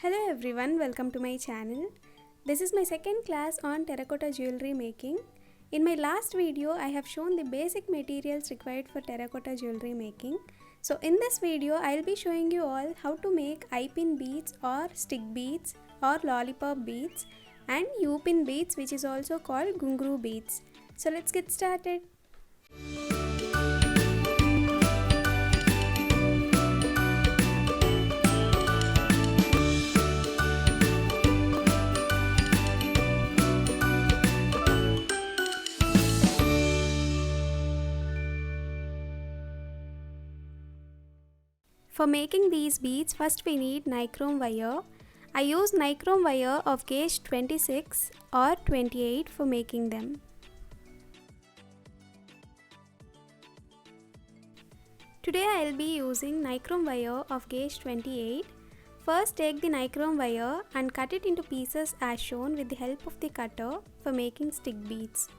Hello everyone, welcome to my channel. This is my second class on terracotta jewelry making. In my last video, I have shown the basic materials required for terracotta jewelry making. So in this video, I'll be showing you all how to make eye-pin beads or stick beads or lollipop beads and U-pin beads, which is also called ghungroo beads. So let's get started. For making these beads, first we need nichrome wire. I use nichrome wire of gauge 26 or 28 for making them. Today I will be using nichrome wire of gauge 28. First take the nichrome wire and cut it into pieces as shown with the help of the cutter for making stick beads.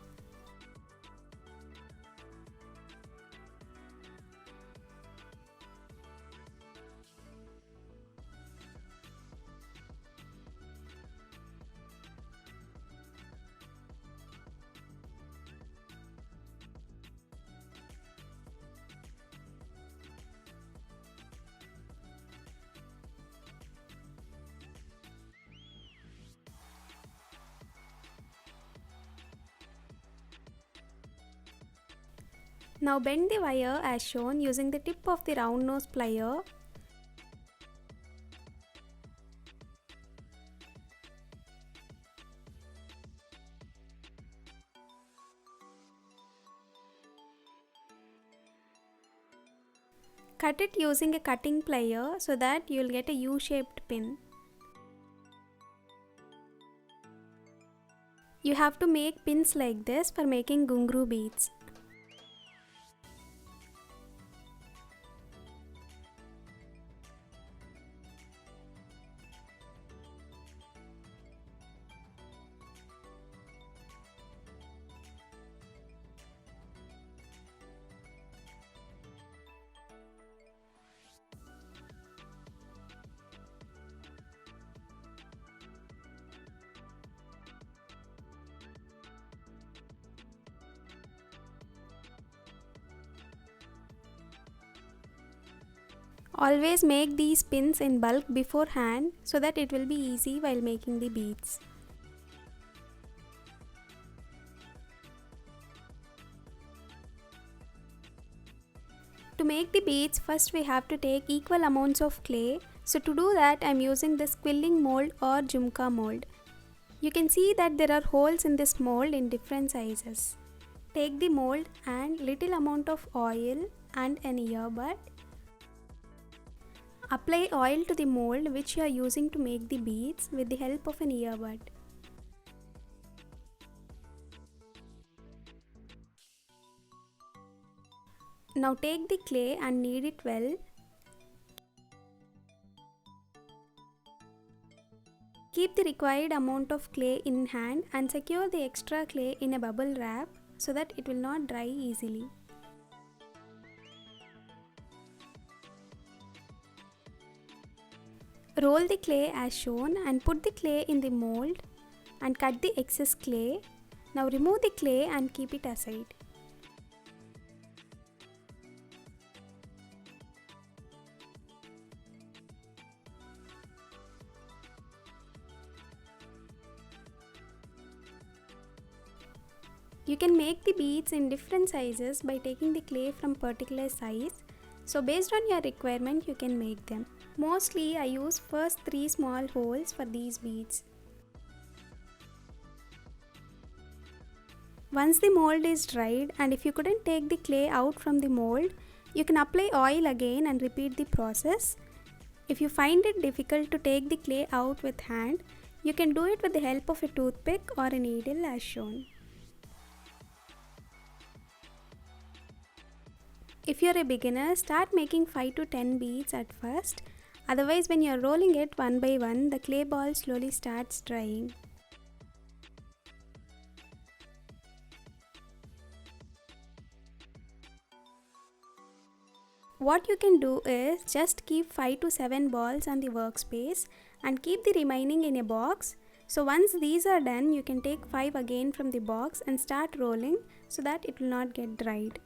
Now bend the wire as shown using the tip of the round nose plier. Cut it using a cutting plier so that you will get a U-shaped pin. You have to make pins like this for making ghungroo beads. Always make these pins in bulk beforehand so that it will be easy while making the beads. To make the beads, first we have to take equal amounts of clay. So to do that, I am using this quilling mold or jhumka mold. You can see that there are holes in this mold in different sizes. Take the mold and little amount of oil and an earbud. Apply oil to the mold which you are using to make the beads with the help of an earbud. Now take the clay and knead it well. Keep the required amount of clay in hand and secure the extra clay in a bubble wrap so that it will not dry easily. Roll the clay as shown and put the clay in the mold and cut the excess clay. Now remove the clay and keep it aside. You can make the beads in different sizes by taking the clay from particular size. So based on your requirement, you can make them. Mostly I use first 3 small holes for these beads. Once the mold is dried and if you couldn't take the clay out from the mold, you can apply oil again and repeat the process. If you find it difficult to take the clay out with hand, you can do it with the help of a toothpick or a needle as shown. If you are a beginner, start making 5 to 10 beads at first. Otherwise, when you are rolling it one by one, the clay ball slowly starts drying. What you can do is just keep 5 to 7 balls on the workspace and keep the remaining in a box. So once these are done, you can take 5 again from the box and start rolling so that it will not get dried.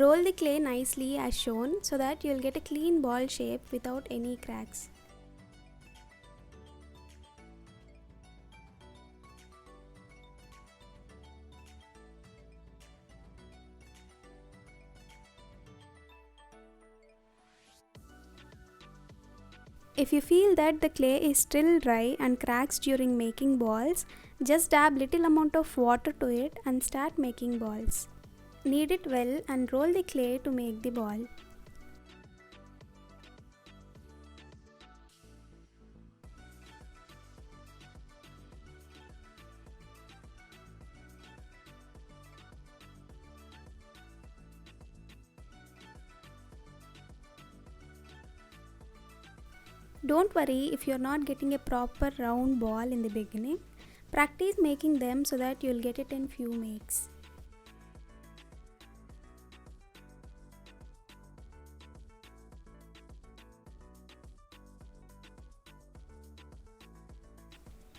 Roll the clay nicely as shown so that you will get a clean ball shape without any cracks. If you feel that the clay is still dry and cracks during making balls, just dab little amount of water to it and start making balls. Knead it well and roll the clay to make the ball. Don't worry if you are not getting a proper round ball in the beginning. Practice making them so that you will get it in few makes.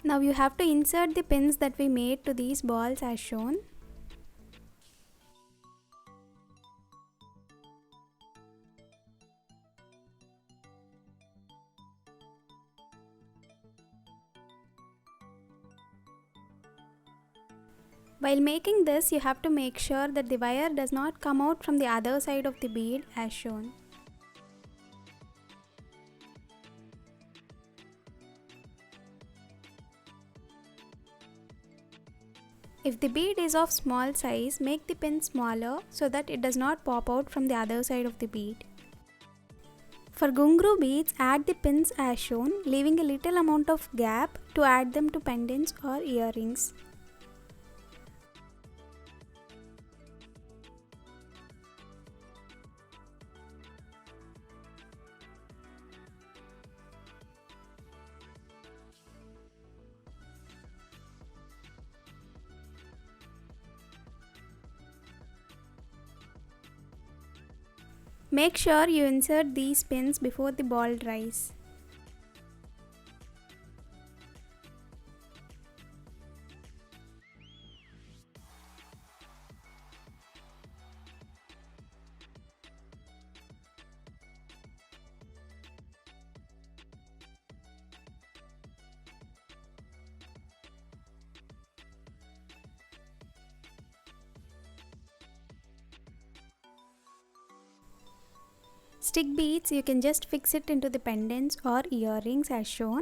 Now you have to insert the pins that we made to these balls as shown. While making this, you have to make sure that the wire does not come out from the other side of the bead as shown. If the bead is of small size, make the pin smaller so that it does not pop out from the other side of the bead. For Ghungroo beads, add the pins as shown, leaving a little amount of gap to add them to pendants or earrings. Make sure you insert these pins before the ball dries. Stick beads, you can just fix it into the pendants or earrings as shown.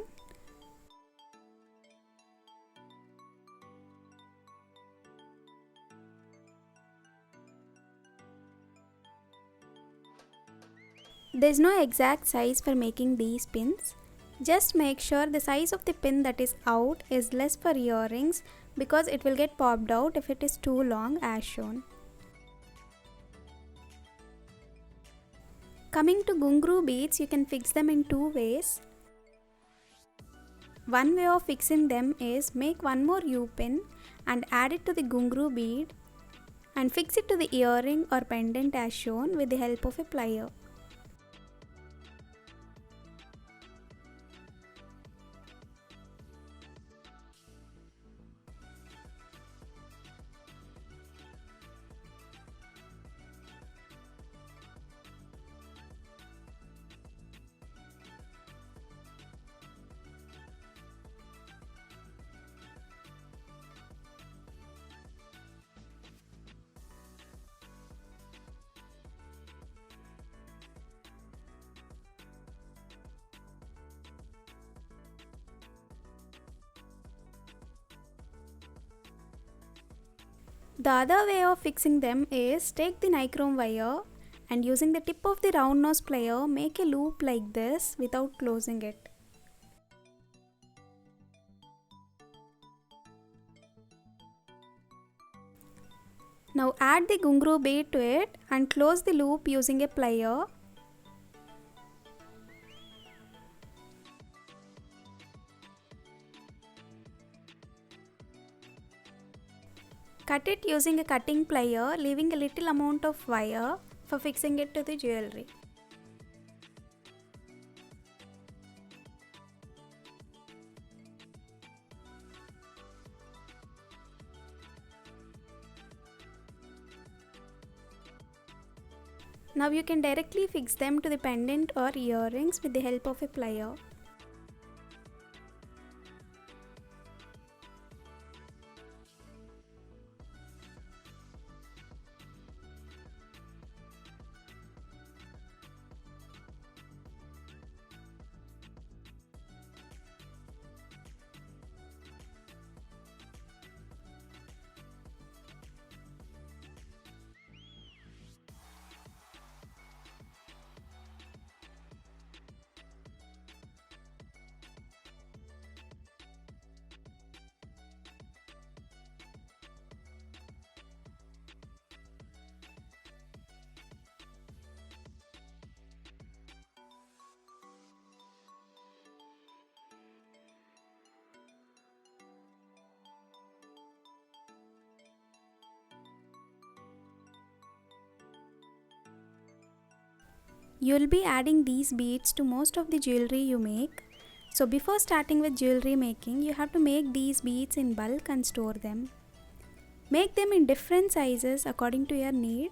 There is no exact size for making these pins. Just make sure the size of the pin that is out is less for earrings because it will get popped out if it is too long as shown. Coming to Ghungroo beads, you can fix them in two ways. One way of fixing them is make one more U-pin and add it to the Ghungroo bead and fix it to the earring or pendant as shown with the help of a plier. The other way of fixing them is take the nichrome wire and using the tip of the round nose plier make a loop like this without closing it. Now add the Ghungroo bead to it and close the loop using a plier. Cut it using a cutting plier, leaving a little amount of wire for fixing it to the jewelry. Now you can directly fix them to the pendant or earrings with the help of a plier. You'll be adding these beads to most of the jewelry you make. So before starting with jewelry making, you have to make these beads in bulk and store them. Make them in different sizes according to your need.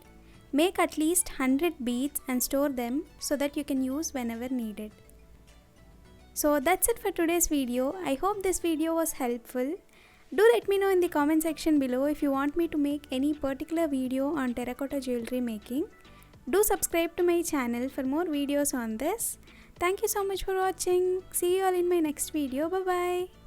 Make at least 100 beads and store them so that you can use whenever needed. So that's it for today's video. I hope this video was helpful. Do let me know in the comment section below if you want me to make any particular video on terracotta jewelry making. Do subscribe to my channel for more videos on this. Thank you so much for watching. See you all in my next video. Bye bye.